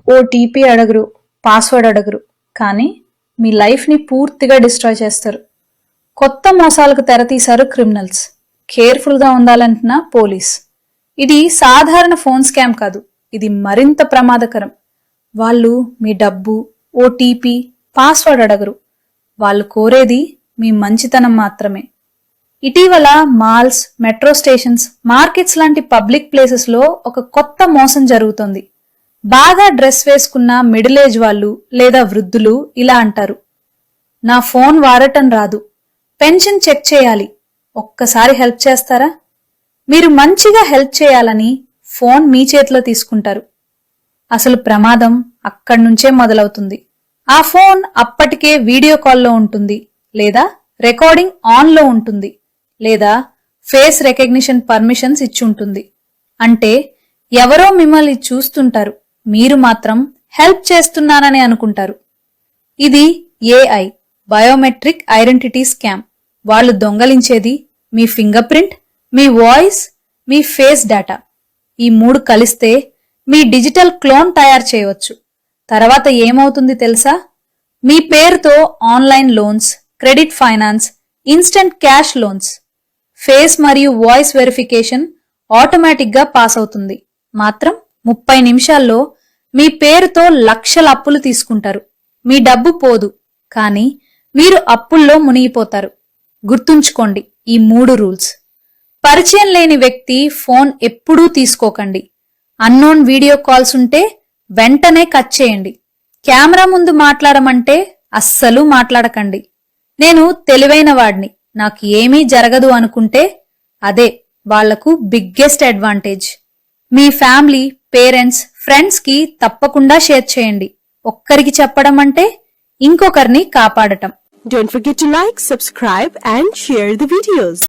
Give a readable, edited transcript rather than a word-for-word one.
OTP అడగరు, password అడగరు, కానీ మీ లైఫ్ని పూర్తిగా డిస్ట్రాయ్ చేస్తారు. కొత్త మోసాలకు తెరతీశారు క్రిమినల్స్. కేర్ఫుల్గా ఉండాలంటున్నా పోలీస్. ఇది సాధారణ ఫోన్ స్కామ్ కాదు, ఇది మరింత ప్రమాదకరం. వాళ్ళు మీ డబ్బు, ఓటీపీ, పాస్వర్డ్ అడగరు. వాళ్ళు కోరేది మీ మంచితనం మాత్రమే. ఇటీవల మాల్స్, మెట్రో స్టేషన్స్, మార్కెట్స్ లాంటి పబ్లిక్ ప్లేసెస్లో ఒక కొత్త మోసం జరుగుతోంది. బాగా డ్రెస్ వేసుకున్న మిడిల్ ఏజ్ వాళ్ళు లేదా వృద్ధులు ఇలా అంటారు, నా ఫోన్ వాడటం రాదు, పెన్షన్ చెక్ చేయాలి, ఒక్కసారి హెల్ప్ చేస్తారా? మీరు మంచిగా హెల్ప్ చేయాలని ఫోన్ మీ చేతిలో తీసుకుంటారు. అసలు ప్రమాదం అక్కడ్నుంచే మొదలవుతుంది. ఆ ఫోన్ అప్పటికే వీడియో కాల్లో ఉంటుంది, లేదా రికార్డింగ్ ఆన్లో ఉంటుంది, లేదా ఫేస్ రికగ్నిషన్ పర్మిషన్స్ ఇచ్చుంటుంది. అంటే ఎవరో మిమ్మల్ని చూస్తుంటారు, మీరు మాత్రం హెల్ప్ చేస్తున్నానని అనుకుంటారు. ఇది ఏఐ, బయోమెట్రిక్ ఐడెంటిటీ స్కామ్. వాళ్ళు దొంగలించేది మీ ఫింగర్ ప్రింట్, మీ వాయిస్, మీ ఫేస్ డేటా. ఈ 3 కలిస్తే మీ డిజిటల్ క్లోన్ తయారు చేయవచ్చు. తర్వాత ఏమవుతుంది తెలుసా? మీ పేరుతో online loans, credit finance, instant cash loans, face మరియు వాయిస్ వెరిఫికేషన్ ఆటోమేటిక్గా పాస్ అవుతుంది. మాత్రం 30 నిమిషాల్లో మీ పేరుతో లక్షల అప్పులు తీసుకుంటారు. మీ డబ్బు పోదు, కానీ మీరు అప్పుల్లో మునిగిపోతారు. గుర్తుంచుకోండి ఈ 3 రూల్స్. పరిచయం లేని వ్యక్తి ఫోన్ ఎప్పుడూ తీసుకోకండి. అన్నోన్ వీడియో కాల్స్ ఉంటే వెంటనే కట్ చేయండి. కెమెరా ముందు మాట్లాడమంటే అస్సలు మాట్లాడకండి. నేను తెలివైన వాడిని, నాకు ఏమీ జరగదు అనుకుంటే అదే వాళ్లకు బిగ్గెస్ట్ అడ్వాంటేజ్. మీ ఫ్యామిలీ, పేరెంట్స్, ఫ్రెండ్స్ కి తప్పకుండా షేర్ చేయండి. ఒక్కరికి చెప్పడం అంటే ఇంకొకరిని కాపాడటం. Don't forget to like, subscribe and share the videos.